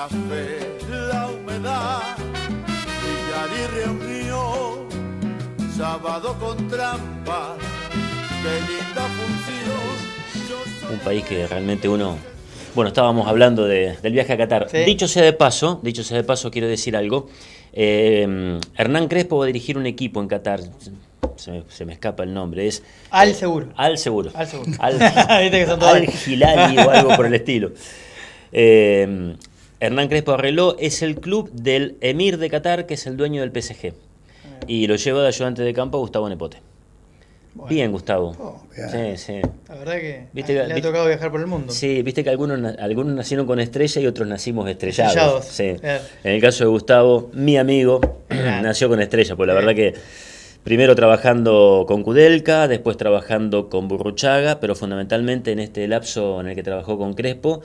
fe, la humedad, billar y reunión, sábado con trampa, qué linda función. Un país que realmente uno... Bueno, estábamos hablando del viaje a Qatar. Sí. Dicho sea de paso, quiero decir algo. Hernán Crespo va a dirigir un equipo en Qatar. Se me escapa el nombre. Es Al Seguro. Al Seguro. Al Seguro. Al Viste que son todos- Hilali o algo por el estilo. Hernán Crespo arregló, es el club del Emir de Qatar, que es el dueño del PSG. Y lo lleva de ayudante de campo a Gustavo Nepote. Bueno. Bien, Gustavo. Oh, Sí. La verdad que Viste le ha tocado viajar por el mundo. Sí, viste que algunos nacieron con estrella y otros nacimos estrellados. Estrellados, Sí. claro. En el caso de Gustavo, mi amigo, nació con estrella, pues la verdad que primero trabajando con Kudelka, después trabajando con Burruchaga, pero fundamentalmente en este lapso en el que trabajó con Crespo,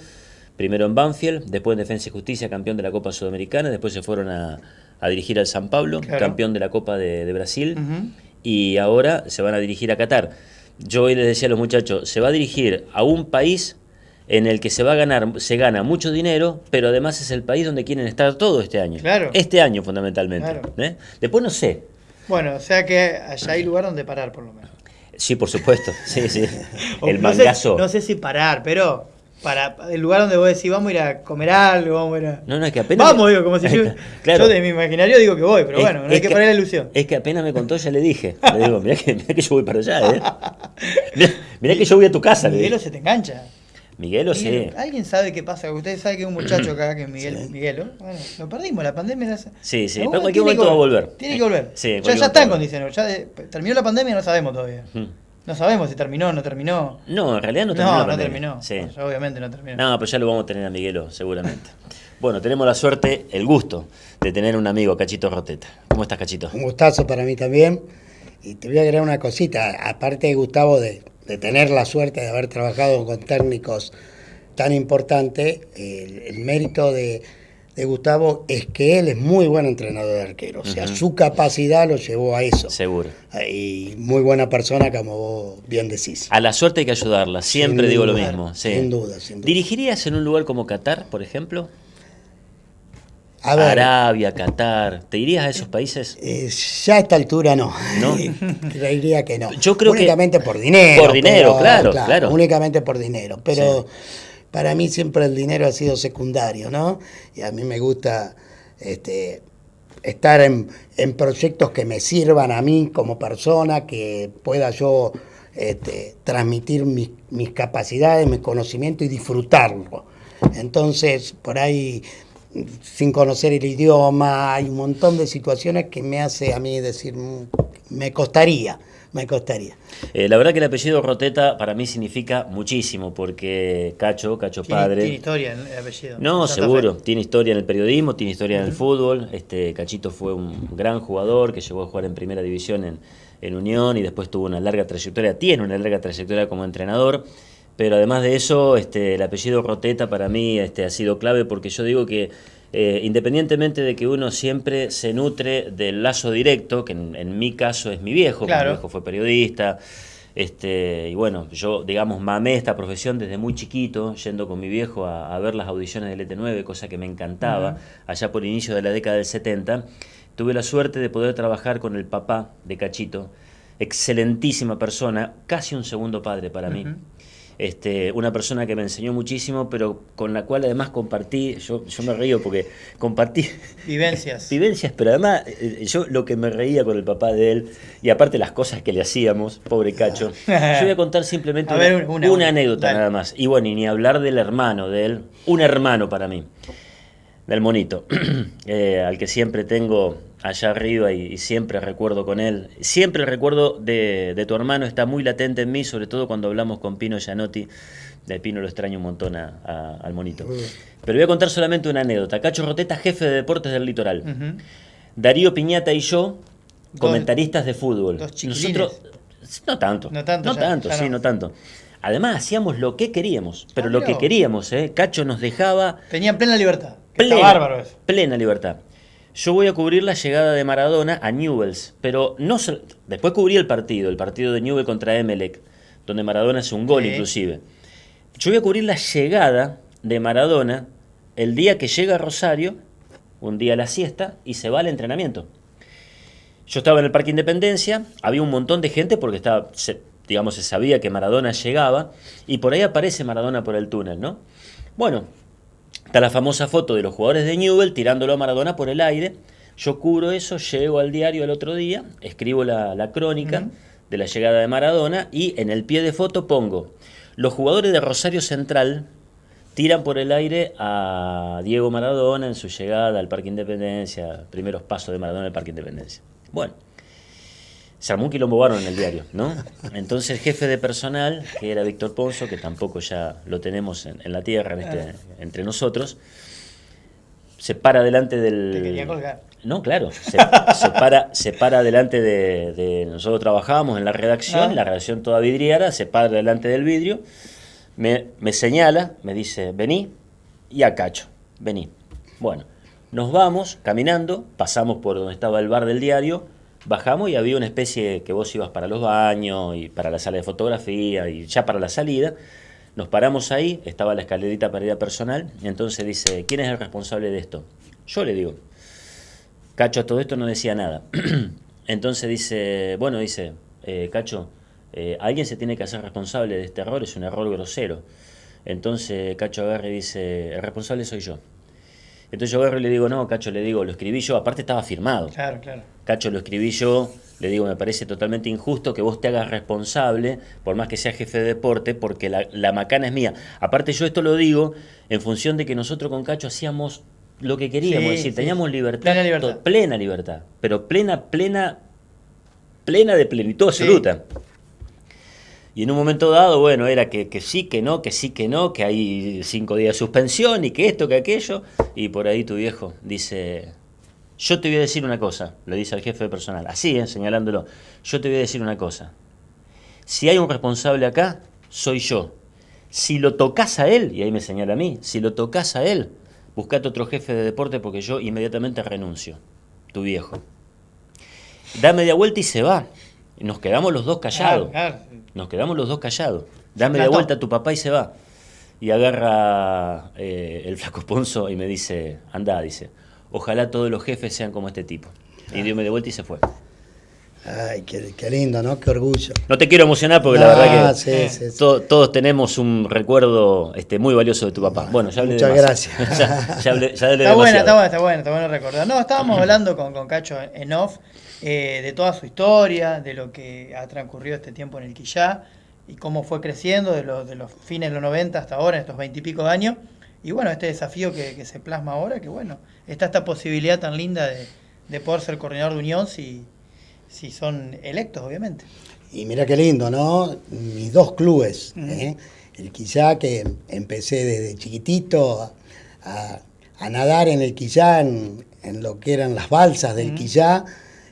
primero en Banfield, después en Defensa y Justicia, campeón de la Copa Sudamericana, después se fueron a dirigir al San Pablo, Claro. campeón de la Copa de Brasil, Ujú. y ahora se van a dirigir a Qatar. Yo hoy les decía a los muchachos, se va a dirigir a un país en el que se gana mucho dinero, pero además es el país donde quieren estar todo este año. Claro. Este año fundamentalmente. Claro. Después no sé. Bueno, o sea que allá hay lugar donde parar, por lo menos. Sí, por supuesto. Sí. O El no sé- mangazo. No sé si parar, pero para el lugar donde vos decís, vamos a ir a comer algo, vamos a ir a... No, es que apenas... Vamos, digo, como si yo... Claro. Yo de mi imaginario digo que voy, pero Es- bueno, no hay es que que- parar la ilusión. Es que apenas me contó, ya le dije. Le digo, mirá que yo voy para allá, Mirá que yo voy a tu casa, le Miguelo dije. se te engancha. Miguelo, sí. Miguelo, ¿alguien sabe qué pasa? Ustedes saben que hay un muchacho acá que es Miguelo. Bueno, lo perdimos, la pandemia. Sí, Pero pero en cualquier momento va a volver. Tiene que volver. Sí, en ya cualquier está en momento condiciones. Terminó la pandemia, no sabemos todavía. Mm. No sabemos si terminó o no terminó. No, en realidad no terminó la No pandemia. terminó. Sí. Ya obviamente no terminó. No, pero ya lo vamos a tener a Miguelo, seguramente. Bueno, tenemos la suerte, el gusto de tener un amigo, Cachito Roteta. ¿Cómo estás, Cachito? Un gustazo para mí también. Y te voy a agregar una cosita, aparte de Gustavo, de tener la suerte de haber trabajado con técnicos tan importantes, el mérito de Gustavo es que él es muy buen entrenador de arquero. O sea, Ujú. su capacidad lo llevó a eso. Seguro. Y muy buena persona, como vos bien decís. A la suerte hay que ayudarla, siempre Sin digo lo duda, mismo. Sí. sin duda, sin duda. ¿Dirigirías en un lugar como Qatar, por ejemplo? A ver, Arabia, Qatar, ¿te irías a esos países? ya a esta altura no. ¿No? Creería que no. Yo creo que- únicamente por dinero. Por dinero, claro. Únicamente por dinero. Pero Sí. para mí siempre el dinero ha sido secundario, ¿no? Y a mí me gusta estar en proyectos que me sirvan a mí como persona, que pueda yo transmitir mis capacidades, mis conocimientos y disfrutarlo. Entonces, por ahí, sin conocer el idioma, hay un montón de situaciones que me hace a mí decir, me costaría. La verdad que el apellido Roteta para mí significa muchísimo, porque Cacho padre... Tiene historia el apellido. No, Santa seguro. Fe. Tiene historia en el periodismo, tiene historia en el fútbol. Cachito fue un gran jugador que llegó a jugar en primera división en Unión y después tiene una larga trayectoria como entrenador. Pero además de eso, el apellido Roteta para mí ha sido clave, porque yo digo que independientemente de que uno siempre se nutre del lazo directo, que en mi caso es mi viejo, porque Claro. mi viejo fue periodista. Y bueno, yo, digamos, mamé esta profesión desde muy chiquito, yendo con mi viejo a ver las audiciones del ET9, cosa que me encantaba, Ujú. allá por inicio de la década del 70. Tuve la suerte de poder trabajar con el papá de Cachito, excelentísima persona, casi un segundo padre para mí. Ujú. Una persona que me enseñó muchísimo, pero con la cual además compartí, yo me río porque compartí Vivencias. vivencias, pero además yo lo que me reía con el papá de él, y aparte las cosas que le hacíamos, pobre Cacho, yo voy a contar simplemente A ver, una anécdota dale. nada más. Y bueno, y ni hablar del hermano de él, un hermano para mí, del Monito, al que siempre tengo allá arriba y siempre recuerdo con él. Siempre el recuerdo de tu hermano está muy latente en mí, sobre todo cuando hablamos con Pino Gianotti. De Pino lo extraño un montón al Monito. Pero voy a contar solamente una anécdota. Cacho Roteta, jefe de deportes del Litoral. Ujú. Darío Piñata y yo, Dos- comentaristas de fútbol. dos chiquilines. Nosotros, no tanto. No tanto, ya sí, no. no tanto. Además, hacíamos lo que queríamos, pero Ah, lo mirá que vos. queríamos, Cacho nos dejaba Tenían plena libertad. Que está bárbaro eso. plena libertad. Yo voy a cubrir la llegada de Maradona a Newell's, pero después cubrí el partido de Newell's contra Emelec, donde Maradona hace un gol Sí. inclusive. Yo voy a cubrir la llegada de Maradona el día que llega a Rosario, un día a la siesta, y se va al entrenamiento. Yo estaba en el Parque Independencia, había un montón de gente porque se sabía que Maradona llegaba, y por ahí aparece Maradona por el túnel, ¿no? Bueno, está la famosa foto de los jugadores de Newell's tirándolo a Maradona por el aire. Yo cubro eso, llego al diario al otro día, escribo la crónica de la llegada de Maradona, y en el pie de foto pongo: los jugadores de Rosario Central tiran por el aire a Diego Maradona en su llegada al Parque Independencia, primeros pasos de Maradona en el Parque Independencia. Bueno, se armó un quilombo bárbaro en el diario, ¿no? Entonces el jefe de personal, que era Víctor Ponzo, que tampoco ya lo tenemos en la tierra, entre nosotros, se para delante del... Te quería colgar. No, claro, se para delante de... Nosotros trabajábamos en la redacción toda vidriera, se para delante del vidrio, me señala, me dice, vení, y a Cacho, vení. Bueno, nos vamos caminando, pasamos por donde estaba el bar del diario, bajamos y había una especie que vos ibas para los baños y para la sala de fotografía y ya para la salida. Nos paramos ahí, estaba la escalerita para ir a personal, y entonces dice, ¿quién es el responsable de esto? Yo le digo. Cacho a todo esto no decía nada. Entonces dice, Cacho, alguien se tiene que hacer responsable de este error, es un error grosero. Entonces Cacho agarra y dice, el responsable soy yo. Entonces yo agarro y le digo, no, Cacho, le digo, lo escribí yo, aparte estaba firmado. Claro. Cacho, lo escribí yo, le digo, me parece totalmente injusto que vos te hagas responsable, por más que seas jefe de deporte, porque la macana es mía. Aparte yo esto lo digo en función de que nosotros con Cacho hacíamos lo que queríamos, es decir, teníamos libertad. Plena libertad, pero plena de plenitud absoluta. Sí. Y en un momento dado, bueno, era que sí, que no, que hay 5 días de suspensión y que esto, que aquello. Y por ahí tu viejo dice, yo te voy a decir una cosa, le dice al jefe de personal, así, señalándolo, yo te voy a decir una cosa. Si hay un responsable acá, soy yo. Si lo tocas a él, y ahí me señala a mí, si lo tocas a él, buscate otro jefe de deporte porque yo inmediatamente renuncio, tu viejo. Da media vuelta y se va. Y nos quedamos los dos callados. Nos quedamos los dos callados. Da media vuelta a tu papá y se va. Y agarra el flaco Ponzo y me dice, andá, dice, ojalá todos los jefes sean como este tipo. Y dio media vuelta y se fue. Ay, qué lindo, ¿no? Qué orgullo. No te quiero emocionar porque la verdad que sí. Todos tenemos un recuerdo muy valioso de tu papá. Bueno, ya hablé muchas demasiado. Gracias. ya hablé está demasiado. Está bueno recordar. No, estábamos hablando con Cacho en off de toda su historia, de lo que ha transcurrido este tiempo en el Quillá y cómo fue creciendo de los fines de los 90 hasta ahora, en estos 20 y pico de años. Y bueno, este desafío que se plasma ahora, que bueno, está esta posibilidad tan linda de poder ser coordinador de Unión si son electos, obviamente. Y mira qué lindo, ¿no? Mis 2 clubes, el Quillá, que empecé desde chiquitito a nadar en el Quillá, en lo que eran las balsas del Quillá,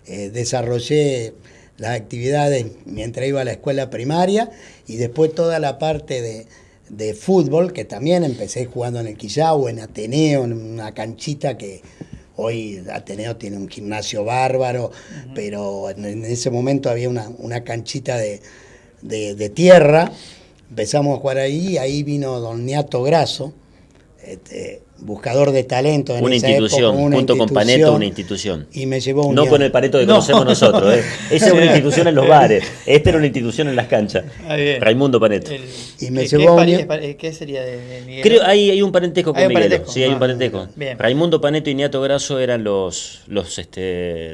desarrollé las actividades mientras iba a la escuela primaria y después toda la parte de fútbol, que también empecé jugando en el Quillá o en Ateneo, en una canchita que hoy Ateneo tiene un gimnasio bárbaro, pero en ese momento había una canchita de tierra. Empezamos a jugar ahí, y ahí vino don Niato Grasso, buscador de talento en una esa institución, época, junto con Paneto, una institución. Y me llevó un no con el Paneto que conocemos nosotros. Esa es una institución en los bares, esta era una institución en las canchas. Raimundo Paneto. Y me llevó ¿Qué sería de Miguel? Creo hay un parentesco con Miguel. Sí, hay un parentesco. Bien. Raimundo Paneto y Niato Grasso eran los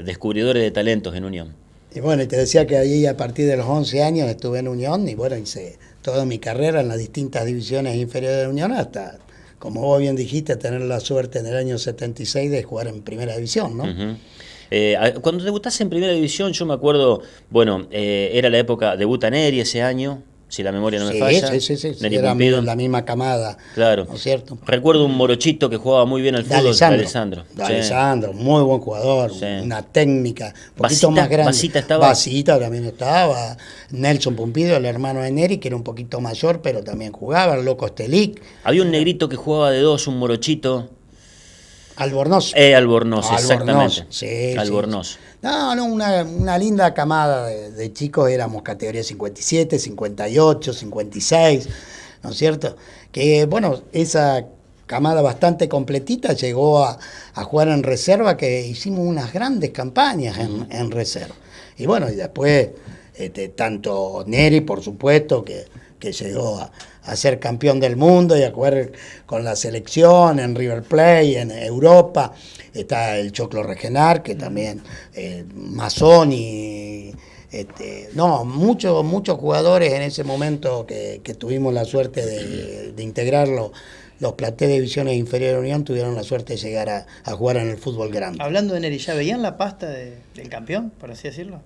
descubridores de talentos en Unión. Y bueno, te decía que ahí a partir de los 11 años estuve en Unión y bueno, hice toda mi carrera en las distintas divisiones inferiores de Unión hasta, como vos bien dijiste, tener la suerte en el año 76 de jugar en primera división, ¿no? Cuando debutaste en primera división, yo me acuerdo, era la época, debuta Neri ese año, si la memoria no me falla. Sí. Neri Era Pumpido. la misma camada, claro. ¿no es cierto? Recuerdo un morochito que jugaba muy bien al fútbol, de Alessandro, muy buen jugador, una técnica, un poquito más grande. Basita también estaba, Nelson Pumpido, el hermano de Neri, que era un poquito mayor, pero también jugaba, el loco Stelic. Había un negrito que jugaba de 2, un morochito. Albornoz. Albornoz, exactamente. Sí, Albornoz. Sí. No, una linda camada de chicos, éramos categoría 57, 58, 56, ¿no es cierto? Que bueno, esa camada bastante completita, llegó a jugar en reserva, que hicimos unas grandes campañas en reserva. Y bueno, y después tanto Neri, por supuesto, que llegó a ser campeón del mundo y a jugar con la selección en River Plate, en Europa. Está el Choclo Regenar, que también, Mazzoni, muchos jugadores en ese momento que tuvimos la suerte de integrarlo. Los planteles de divisiones inferiores de Unión tuvieron la suerte de llegar a jugar en el fútbol grande. Hablando de Neri, ¿ya veían la pasta del campeón, por así decirlo?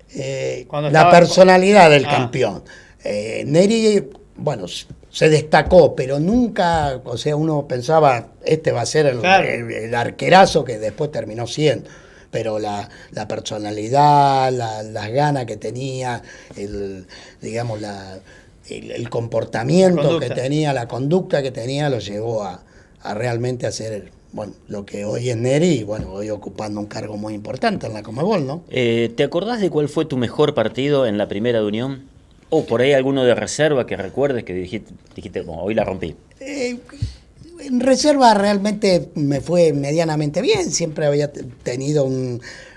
La personalidad del campeón. Neri, bueno, se destacó, pero nunca, o sea, uno pensaba, este va a ser el arquerazo que después terminó siendo. Pero la personalidad, las ganas que tenía, el comportamiento que tenía, la conducta que tenía, lo llevó a realmente hacer lo que hoy es Neri, y bueno, hoy ocupando un cargo muy importante en la Conmebol, ¿no? ¿Te acordás de cuál fue tu mejor partido en la primera de Unión? ¿O por ahí alguno de reserva que recuerdes que dijiste bueno, hoy la rompí? En reserva realmente me fue medianamente bien, siempre había tenido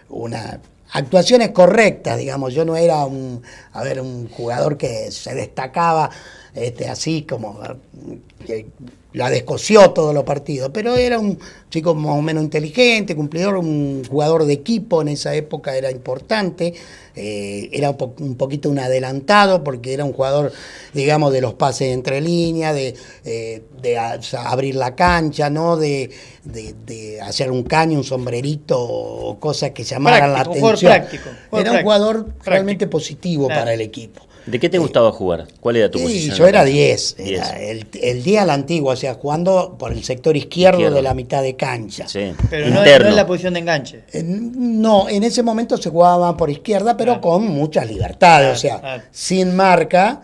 una actuaciones correctas, digamos. Yo no era un jugador que se destacaba así como que la descoció todos los partidos, pero era un chico más o menos inteligente, cumplidor, un jugador de equipo. En esa época era importante, era un poquito un adelantado, porque era un jugador, digamos, de los pases entre líneas, de abrir la cancha, ¿no? De hacer un caño, un sombrerito, o cosas que llamaran la atención. Era un jugador realmente positivo para el equipo. ¿De qué te gustaba jugar? ¿Cuál era tu posición? Yo era 10, era el 10 a la antigua, o sea, jugando por el sector izquierdo de la mitad de cancha. Sí. Pero no en la posición de enganche. No, en ese momento se jugaba por izquierda, pero con muchas libertades, o sea, sin marca,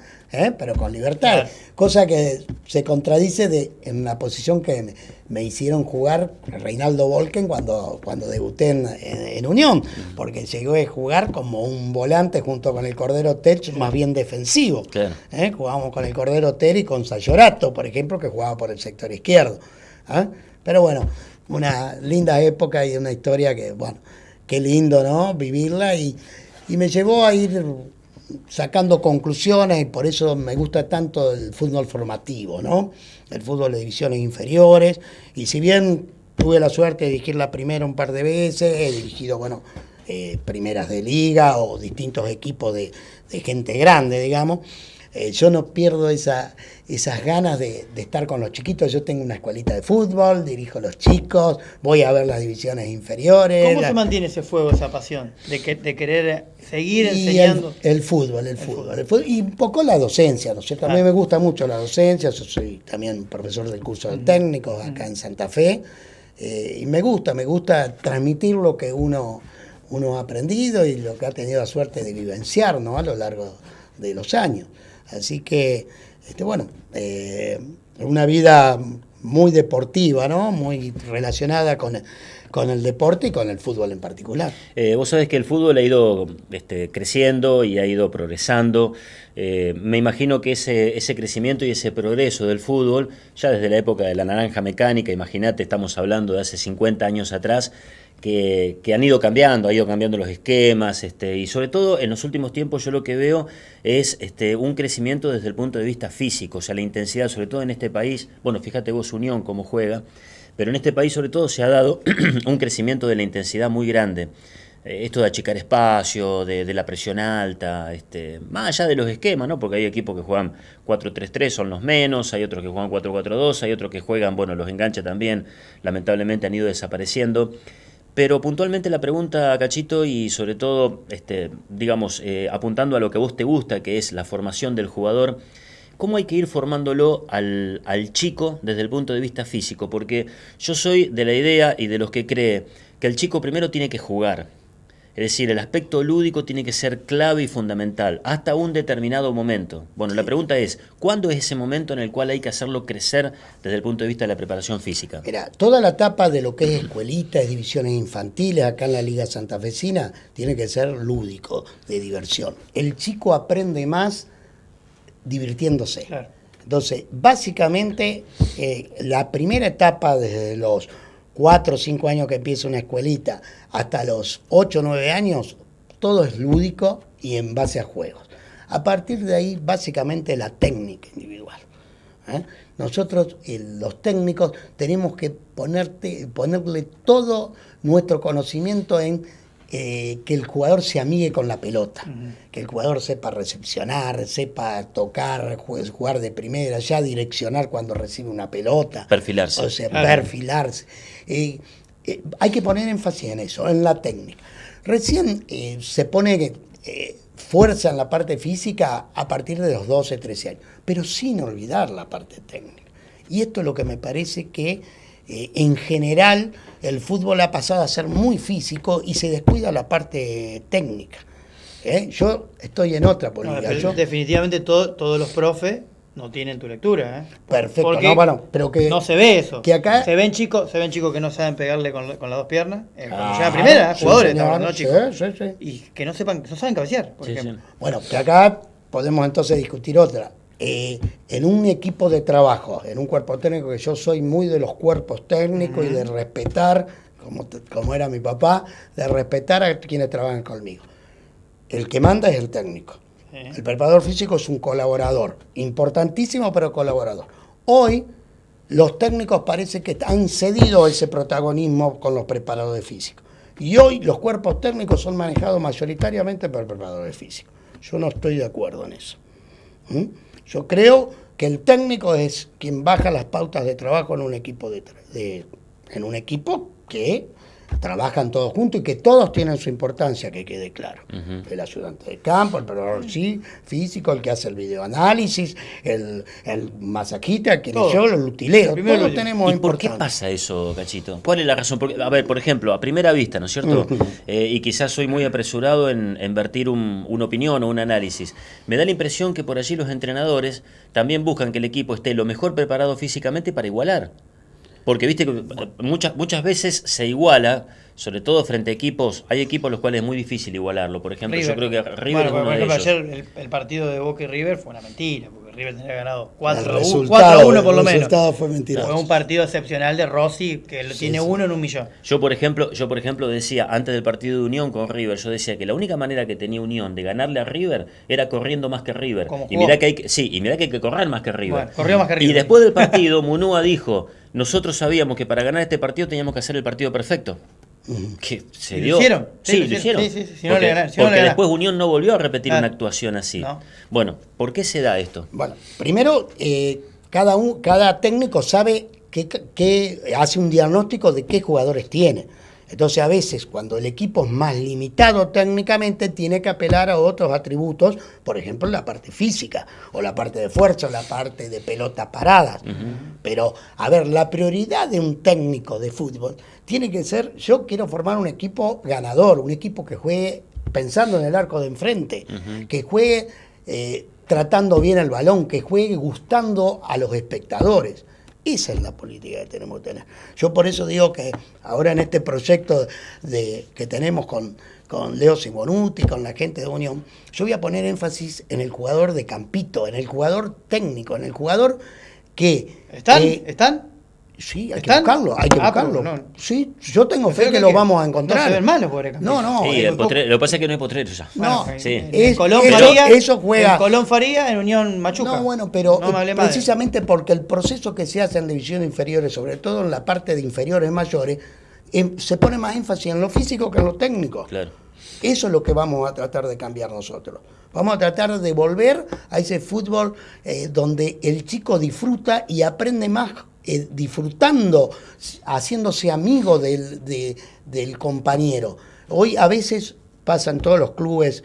pero con libertades. Cosa que se contradice en la posición que me hicieron jugar Reinaldo Volken cuando debuté en Unión, porque llegué a jugar como un volante junto con el Cordero Tech, más bien defensivo. Claro. Jugábamos con el Cordero Tech y con Sayorato, por ejemplo, que jugaba por el sector izquierdo. Pero bueno, una linda época y una historia que, bueno, qué lindo, ¿no? Vivirla y me llevó a ir sacando conclusiones, y por eso me gusta tanto el fútbol formativo, ¿no? El fútbol de divisiones inferiores, y si bien tuve la suerte de dirigir la primera un par de veces, he dirigido, primeras de liga o distintos equipos de gente grande, digamos, yo no pierdo esas ganas de estar con los chiquitos. Yo tengo una escuelita de fútbol, dirijo a los chicos, voy a ver las divisiones inferiores. ¿Cómo se mantiene ese fuego, esa pasión de querer seguir enseñando? El fútbol. Y un poco la docencia, ¿no es cierto? A mí me gusta mucho la docencia, yo soy también profesor del curso de técnicos acá en Santa Fe, y me gusta transmitir lo que uno ha aprendido y lo que ha tenido la suerte de vivenciar, ¿no? A lo largo de los años. Así que, una vida muy deportiva, ¿no? Muy relacionada con el deporte y con el fútbol en particular. Vos sabés que el fútbol ha ido creciendo y ha ido progresando. Me imagino que ese crecimiento y ese progreso del fútbol, ya desde la época de la naranja mecánica, imagínate, estamos hablando de hace 50 años atrás, que han ido cambiando, los esquemas, y sobre todo en los últimos tiempos yo lo que veo es un crecimiento desde el punto de vista físico, o sea, la intensidad, sobre todo en este país. Bueno, fíjate vos Unión cómo juega, pero en este país sobre todo se ha dado un crecimiento de la intensidad muy grande. Esto de achicar espacio, de la presión alta, más allá de los esquemas, ¿no? Porque hay equipos que juegan 4-3-3, son los menos, hay otros que juegan 4-4-2, hay otros que juegan, los enganches también, lamentablemente han ido desapareciendo. Pero puntualmente la pregunta, Cachito, y sobre todo, apuntando a lo que a vos te gusta, que es la formación del jugador, ¿cómo hay que ir formándolo al chico desde el punto de vista físico? Porque yo soy de la idea y de los que cree que el chico primero tiene que jugar. Es decir, el aspecto lúdico tiene que ser clave y fundamental, hasta un determinado momento. Bueno, la pregunta es, ¿cuándo es ese momento en el cual hay que hacerlo crecer desde el punto de vista de la preparación física? Mira, toda la etapa de lo que es escuelitas, divisiones infantiles, acá en la Liga Santafesina, tiene que ser lúdico, de diversión. El chico aprende más divirtiéndose. Claro. Entonces, básicamente, la primera etapa desde los 4 o 5 años que empieza una escuelita hasta los 8 o 9 años, todo es lúdico y en base a juegos. A partir de ahí, básicamente, la técnica individual. Nosotros, los técnicos, tenemos que ponerle todo nuestro conocimiento en que el jugador se amigue con la pelota, que el jugador sepa recepcionar, sepa tocar, jugar de primera, ya direccionar cuando recibe una pelota. Perfilarse. O sea, perfilarse. Hay que poner énfasis en eso, en la técnica. Recién se pone fuerza en la parte física a partir de los 12, 13 años, pero sin olvidar la parte técnica. Y esto es lo que me parece que en general el fútbol ha pasado a ser muy físico y se descuida la parte técnica. Yo estoy en otra política. Definitivamente todos los profes no tienen tu lectura. Perfecto. Porque pero que no se ve eso. Que acá se ven chicos que no saben pegarle con las dos piernas. Cuando llegan a primera, jugadores, ¿no, chicos? Sí. Y que no saben cabecear, por ejemplo. Sí. Bueno, que acá podemos entonces discutir otra. En un equipo de trabajo, en un cuerpo técnico, que yo soy muy de los cuerpos técnicos y de respetar, como era mi papá, de respetar a quienes trabajan conmigo. El que manda es el técnico. Sí. El preparador físico es un colaborador, importantísimo, pero colaborador. Hoy, los técnicos parece que han cedido ese protagonismo con los preparadores físicos. Y hoy los cuerpos técnicos son manejados mayoritariamente por preparadores físicos. Yo no estoy de acuerdo en eso. Yo creo que el técnico es quien baja las pautas de trabajo en un equipo en un equipo que trabajan todos juntos y que todos tienen su importancia, que quede claro. El ayudante de campo, el preparador físico, el que hace el videoanálisis, el masajista, el utilero, todos tenemos importancia. ¿Y por qué pasa eso, Cachito? ¿Cuál es la razón? Porque, a ver, por ejemplo, a primera vista, ¿no es cierto? Y quizás soy muy apresurado en vertir una opinión o un análisis. Me da la impresión que por allí los entrenadores también buscan que el equipo esté lo mejor preparado físicamente para igualar. Porque viste que muchas veces se iguala, sobre todo frente a equipos, hay equipos los cuales es muy difícil igualarlo. Por ejemplo, River. Yo creo que River es uno de ellos. Ayer el partido de Boca y River fue una mentira, porque River tenía ganado 4-1 por lo menos. El resultado fue mentiroso. Fue un partido excepcional de Rossi, que tiene uno en 1.000.000. Yo por ejemplo decía, antes del partido de Unión con River, yo decía que la única manera que tenía Unión de ganarle a River era corriendo más que River. Y mirá que hay que correr más que River. Bueno, corrió más que River. Y después del partido, Munúa dijo, nosotros sabíamos que para ganar este partido teníamos que hacer el partido perfecto. Que se dio. ¿Lo hicieron? Sí, lo hicieron. Sí. Porque después Unión no volvió a repetir una actuación así. No. Bueno, ¿por qué se da esto? Bueno, primero, cada técnico sabe que hace un diagnóstico de qué jugadores tiene. Entonces, a veces, cuando el equipo es más limitado técnicamente, tiene que apelar a otros atributos, por ejemplo, la parte física, o la parte de fuerza, o la parte de pelota paradas. Pero, a ver, la prioridad de un técnico de fútbol tiene que ser, yo quiero formar un equipo ganador, un equipo que juegue pensando en el arco de enfrente, que juegue tratando bien el balón, que juegue gustando a los espectadores. Esa es la política que tenemos que tener. Yo por eso digo que ahora en este proyecto que tenemos con Leo Simonuti, con la gente de Unión, yo voy a poner énfasis en el jugador de campito, en el jugador técnico, en el jugador que... ¿Están? Sí, hay que buscarlo. No. Sí, yo tengo fe que lo vamos a encontrar. No se ven mal los jugadores campeones. No. Sí, lo que pasa es que no hay potrero ya. No, sí. En Colón Faría, en Unión Machuca. No, bueno, pero precisamente porque el proceso que se hace en divisiones inferiores, sobre todo en la parte de inferiores mayores, se pone más énfasis en lo físico que en lo técnico. Claro. Eso es lo que vamos a tratar de cambiar nosotros. Vamos a tratar de volver a ese fútbol donde el chico disfruta y aprende más disfrutando, haciéndose amigo del compañero. Hoy a veces pasa en todos los clubes,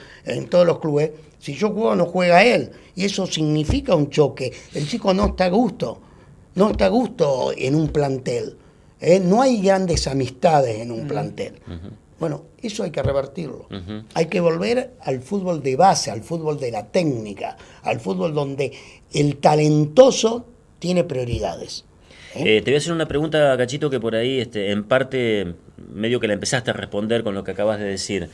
si yo juego no juega él, y eso significa un choque. El chico no está a gusto en un plantel. No hay grandes amistades en un plantel. Bueno, eso hay que revertirlo. Hay que volver al fútbol de base, al fútbol de la técnica, al fútbol donde el talentoso tiene prioridades. Te voy a hacer una pregunta, Cachito, que por ahí en parte medio que la empezaste a responder con lo que acabas de decir.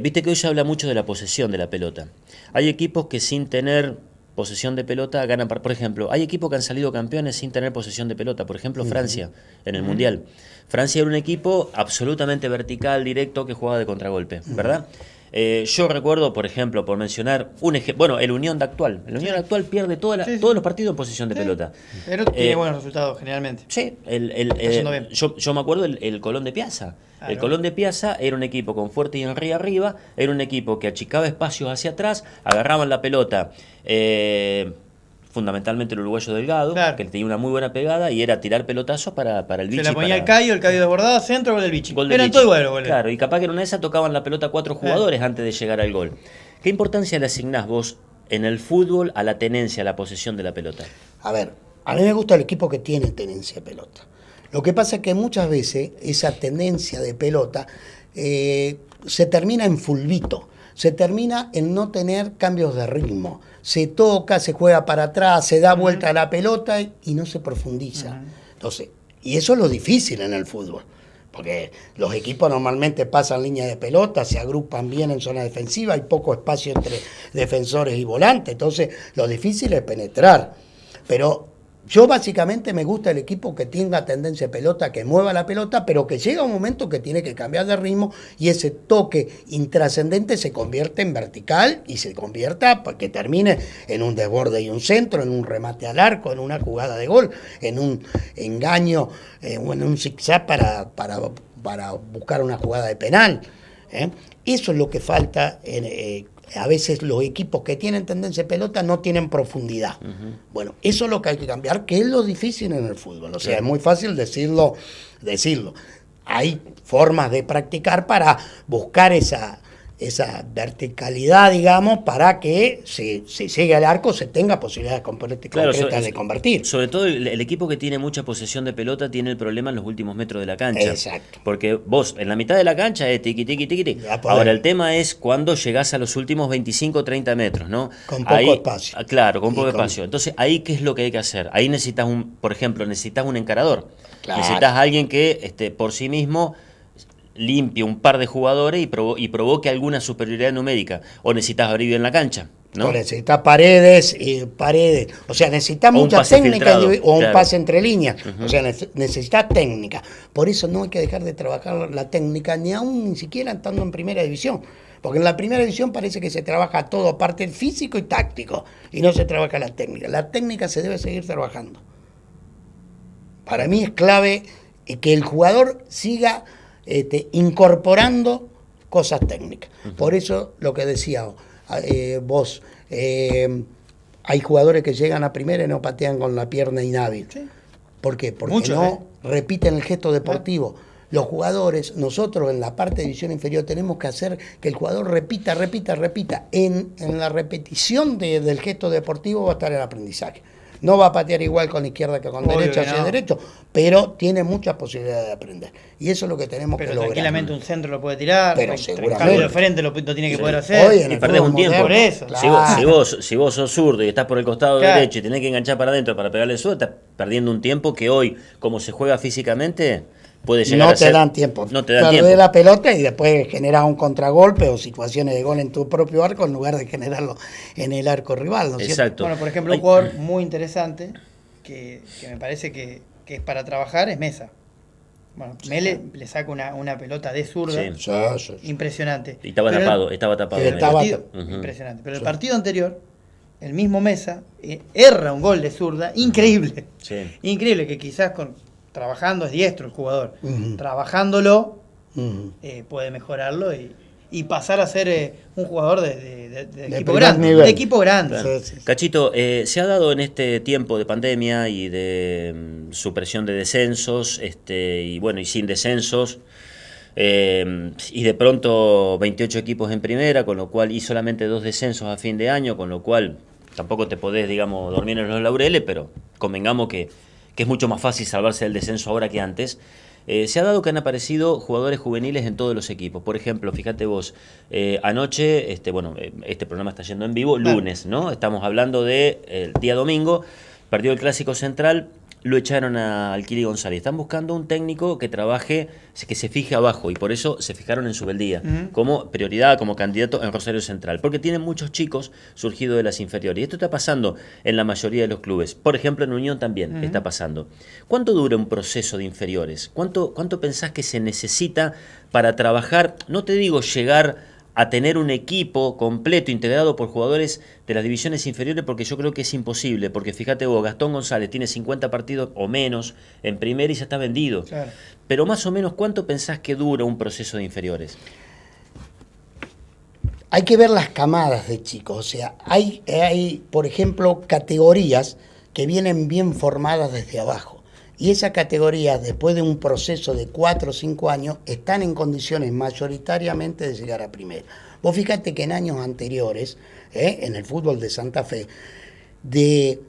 Viste que hoy se habla mucho de la posesión de la pelota. Hay equipos que sin tener posesión de pelota, ganan. Por ejemplo, hay equipos que han salido campeones sin tener posesión de pelota. Por ejemplo, Francia, en el Mundial. Francia era un equipo absolutamente vertical, directo, que jugaba de contragolpe, ¿verdad? Yo recuerdo, por ejemplo, por mencionar un ejemplo, bueno, el Unión de Actual. El Unión de Actual pierde todos los partidos en posesión de pelota. Pero tiene buenos resultados generalmente. Sí, yo me acuerdo el Colón de Piazza. Claro. El Colón de Piazza era un equipo con Fuerte y Henry arriba, era un equipo que achicaba espacios hacia atrás, agarraban la pelota, fundamentalmente el uruguayo Delgado, claro, que tenía una muy buena pegada y era tirar pelotazos para el Vichy. Se la ponía el Cayo desbordado, centro, gol del Vichy. Eran todo igual, goles. Claro, y capaz que en una de esas tocaban la pelota 4 jugadores antes de llegar al gol. ¿Qué importancia le asignás vos en el fútbol a la tenencia, a la posesión de la pelota? A ver, a mí me gusta el equipo que tiene tenencia de pelota. Lo que pasa es que muchas veces esa tendencia de pelota se termina en fulbito, se termina en no tener cambios de ritmo. Se toca, se juega para atrás, se da vuelta a la pelota y no se profundiza. Entonces, y eso es lo difícil en el fútbol, porque los equipos normalmente pasan línea de pelota, se agrupan bien en zona defensiva, hay poco espacio entre defensores y volantes, entonces lo difícil es penetrar. Pero yo básicamente me gusta el equipo que tenga tendencia de pelota, que mueva la pelota, pero que llega un momento que tiene que cambiar de ritmo y ese toque intrascendente se convierte en vertical y se convierta para que termine en un desborde y un centro, en un remate al arco, en una jugada de gol, en un engaño o en un zigzag para buscar una jugada de penal. Eso es lo que falta a veces los equipos que tienen tendencia de pelota no tienen profundidad. Bueno, eso es lo que hay que cambiar, que es lo difícil en el fútbol. O sea, es muy fácil decirlo. Hay formas de practicar para buscar esa verticalidad, digamos, para que si llegue al arco se tenga posibilidades concretas de convertir. Sobre todo el equipo que tiene mucha posesión de pelota tiene el problema en los últimos metros de la cancha. Exacto. Porque vos en la mitad de la cancha es tiqui, tiqui, tiqui, tiqui. Ahora el tema es cuando llegás a los últimos 25 30 metros, ¿no? Con poco espacio. Claro, con poco espacio. Entonces, ahí ¿qué es lo que hay que hacer? Ahí necesitas por ejemplo, necesitas un encarador. Claro. Necesitas a alguien que por sí mismo limpie un par de jugadores y provoque alguna superioridad numérica. O necesitas abrir bien la cancha, ¿no? O necesitas paredes. O sea, necesitas mucha técnica o un pase entre líneas. O sea, necesitas técnica. Por eso no hay que dejar de trabajar la técnica, ni siquiera estando en primera división. Porque en la primera división parece que se trabaja todo, aparte físico y táctico, y no se trabaja la técnica. La técnica se debe seguir trabajando. Para mí es clave que el jugador siga incorporando cosas técnicas. Por eso lo que decía vos, hay jugadores que llegan a primera y no patean con la pierna inhábil. Sí. ¿Por qué? Porque muchos, repiten el gesto deportivo. Los jugadores, nosotros en la parte de división inferior tenemos que hacer que el jugador repita. En la repetición del gesto deportivo va a estar el aprendizaje. No va a patear igual con izquierda que con derecha hacia derecho, pero tiene muchas posibilidades de aprender. Y eso es lo que tenemos que lograr. Tranquilamente un centro lo puede tirar, pero seguramente. Cambio de frente lo tiene que poder hacer. Y perdés un tiempo. Por eso. Claro. Si vos sos zurdo y estás por el costado derecho y tenés que enganchar para adentro para pegarle suelta, estás perdiendo un tiempo que hoy, como se juega físicamente, puede llegar a ser... No te dan tiempo. Perdés la pelota y después generás un contragolpe o situaciones de gol en tu propio arco en lugar de generarlo en el arco rival, ¿no es Exacto. Bueno, por ejemplo, un jugador muy interesante que me parece que es para trabajar es Mesa. Bueno, Mele le saca una pelota de zurda impresionante. Y estaba tapado. Impresionante. Pero el partido anterior, el mismo Mesa erra un gol de zurda increíble. Sí. Increíble, que quizás trabajando, es diestro el jugador, trabajándolo puede mejorarlo y pasar a ser un jugador de equipo grande. De equipo grande. Claro. Sí. Cachito, se ha dado en este tiempo de pandemia y de supresión de descensos, y sin descensos, y de pronto 28 equipos en primera, con lo cual, y solamente 2 descensos a fin de año, con lo cual tampoco te podés, dormir en los laureles, pero convengamos que es mucho más fácil salvarse del descenso ahora que antes. Se ha dado que han aparecido jugadores juveniles en todos los equipos. Por ejemplo, fíjate vos, anoche, este programa está yendo en vivo, lunes, ¿no? Estamos hablando de el día domingo, partido del Clásico Central, lo echaron al Kili González. Están buscando un técnico que trabaje, que se fije abajo, y por eso se fijaron en Subeldía como prioridad, como candidato en Rosario Central, porque tienen muchos chicos surgidos de las inferiores. Y esto está pasando en la mayoría de los clubes. Por ejemplo, en Unión también está pasando. ¿Cuánto dura un proceso de inferiores? ¿Cuánto pensás que se necesita para trabajar? No te digo llegar a tener un equipo completo, integrado por jugadores de las divisiones inferiores, porque yo creo que es imposible, porque fíjate vos, Gastón González tiene 50 partidos o menos en primera y ya está vendido. Claro. Pero más o menos, ¿cuánto pensás que dura un proceso de inferiores? Hay que ver las camadas de chicos, o sea, hay por ejemplo, categorías que vienen bien formadas desde abajo. Y esas categorías, después de un proceso de 4 o 5 años, están en condiciones mayoritariamente de llegar a primera. Vos fíjate que en años anteriores, en el fútbol de Santa Fe, de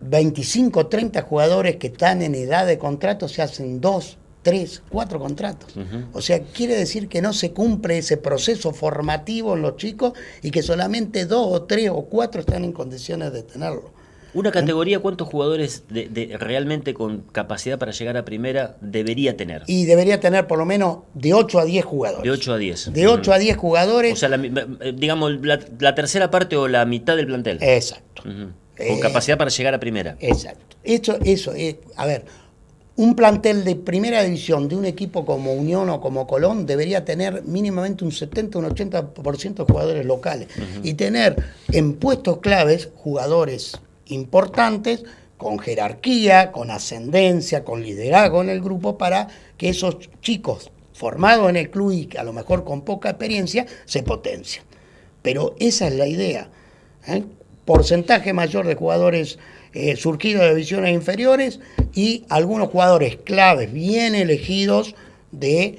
25 o 30 jugadores que están en edad de contrato, se hacen 2, 3, 4 contratos. O sea, quiere decir que no se cumple ese proceso formativo en los chicos y que solamente 2 o 3 o 4 están en condiciones de tenerlo. Una categoría, ¿cuántos jugadores de realmente con capacidad para llegar a primera debería tener? Y debería tener por lo menos de 8 a 10 jugadores. De 8 a 10. De 8 a 10 jugadores. O sea, digamos, la tercera parte o la mitad del plantel. Exacto. Con capacidad para llegar a primera. Exacto. Eso a ver, un plantel de primera división de un equipo como Unión o como Colón debería tener mínimamente un 70, un 80% de jugadores locales. Y tener en puestos claves jugadores importantes, con jerarquía, con ascendencia, con liderazgo en el grupo, para que esos chicos formados en el club y a lo mejor con poca experiencia se potencien. Pero esa es la idea. Porcentaje mayor de jugadores surgidos de divisiones inferiores y algunos jugadores claves bien elegidos de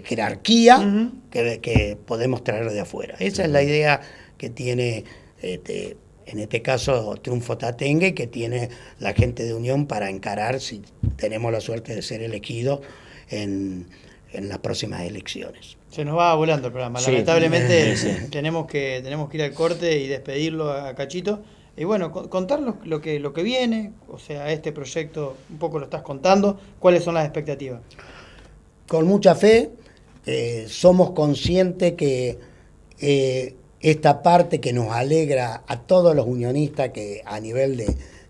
jerarquía que podemos traer de afuera. Esa es la idea que tiene en este caso Triunfo Tatengue, que tiene la gente de Unión para encarar si tenemos la suerte de ser elegidos en las próximas elecciones. Se nos va volando el programa, sí. Lamentablemente tenemos que ir al corte y despedirlo a Cachito. Y bueno, contarnos lo que viene, o sea, este proyecto, un poco lo estás contando, ¿cuáles son las expectativas? Con mucha fe, somos conscientes que esta parte que nos alegra a todos los unionistas, que a nivel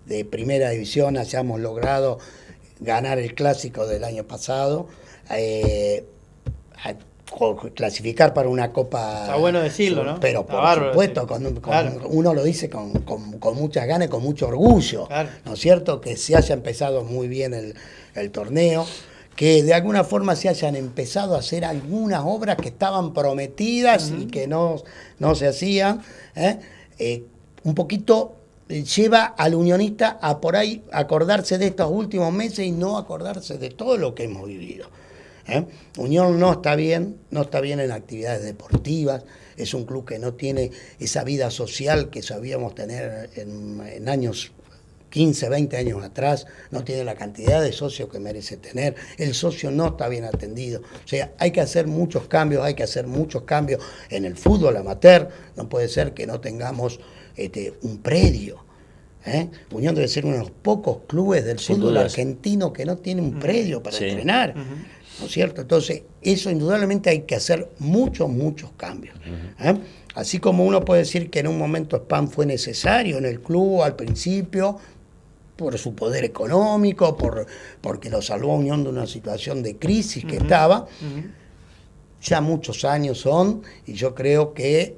de primera división hayamos logrado ganar el clásico del año pasado, clasificar para una copa. Está bueno decirlo, ¿no? Pero por supuesto, claro. Uno lo dice con muchas ganas y con mucho orgullo, claro. ¿No es cierto? Que se haya empezado muy bien el torneo, que de alguna forma se hayan empezado a hacer algunas obras que estaban prometidas y que no se hacían. Un poquito lleva al unionista a por ahí acordarse de estos últimos meses y no acordarse de todo lo que hemos vivido. Unión no está bien en actividades deportivas, es un club que no tiene esa vida social que sabíamos tener en años 15, 20 años atrás, no tiene la cantidad de socios que merece tener, el socio no está bien atendido, o sea, hay que hacer muchos cambios en el fútbol amateur, no puede ser que no tengamos un predio. Unión debe ser uno de los pocos clubes del fútbol argentino que no tiene un predio para entrenar, ¿no es cierto? Entonces, eso indudablemente hay que hacer muchos porque así como uno puede decir que en un momento Spam fue necesario en el club al principio, por su poder económico, porque lo salvó a Unión de una situación de crisis que estaba, ya muchos años son, y yo creo que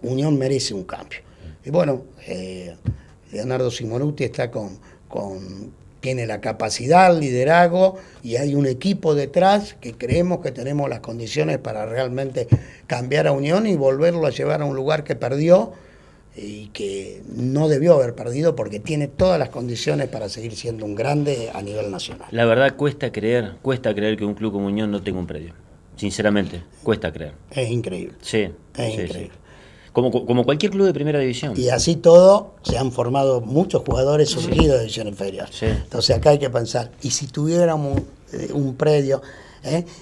Unión merece un cambio. Y bueno, Leonardo Simonutti está tiene la capacidad, el liderazgo, y hay un equipo detrás que creemos que tenemos las condiciones para realmente cambiar a Unión y volverlo a llevar a un lugar que perdió y que no debió haber perdido, porque tiene todas las condiciones para seguir siendo un grande a nivel nacional. La verdad cuesta creer que un club como Unión no tenga un predio. Sinceramente, cuesta creer. Es increíble. Sí. Es increíble. Sí. Como cualquier club de primera división. Y así todo, se han formado muchos jugadores surgidos de división inferior. Sí. Entonces acá hay que pensar, y si tuviéramos un predio,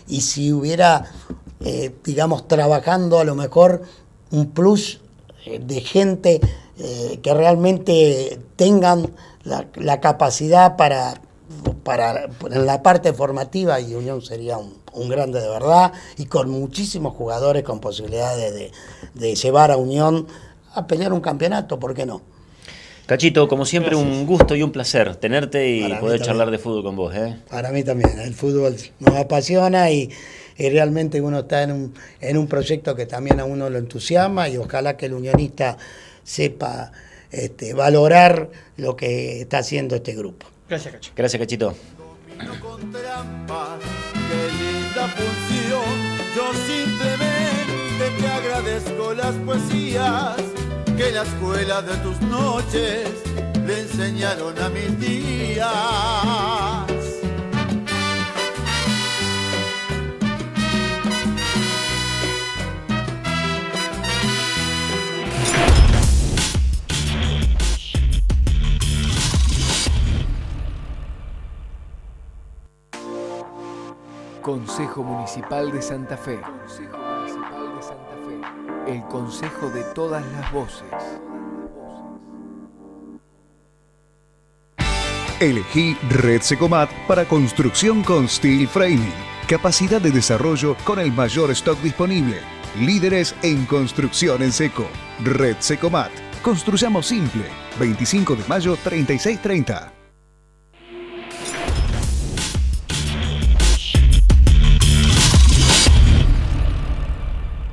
y si hubiera, digamos, trabajando a lo mejor un plus de gente que realmente tengan la capacidad para en la parte formativa, y Unión sería un grande de verdad, y con muchísimos jugadores con posibilidades de llevar a Unión a pelear un campeonato, ¿por qué no? Cachito, como siempre, Gracias. un gusto y un placer tenerte y Para mí poder también. charlar de fútbol con vos. Para mí también, el fútbol nos apasiona y realmente uno está en un proyecto que también a uno lo entusiasma, y ojalá que el unionista sepa valorar lo que está haciendo este grupo. Gracias, Cacho. Gracias, Cachito. Domino con trampas, qué linda función. Yo simplemente te agradezco las poesías que la escuela de tus noches le enseñaron a mis días. Consejo Municipal de Santa Fe. Consejo Municipal de Santa Fe. El consejo de todas las voces. Elegí Red Secomat para construcción con steel framing. Capacidad de desarrollo con el mayor stock disponible. Líderes en construcción en seco. Red Secomat. Construyamos simple. 25 de mayo 3630.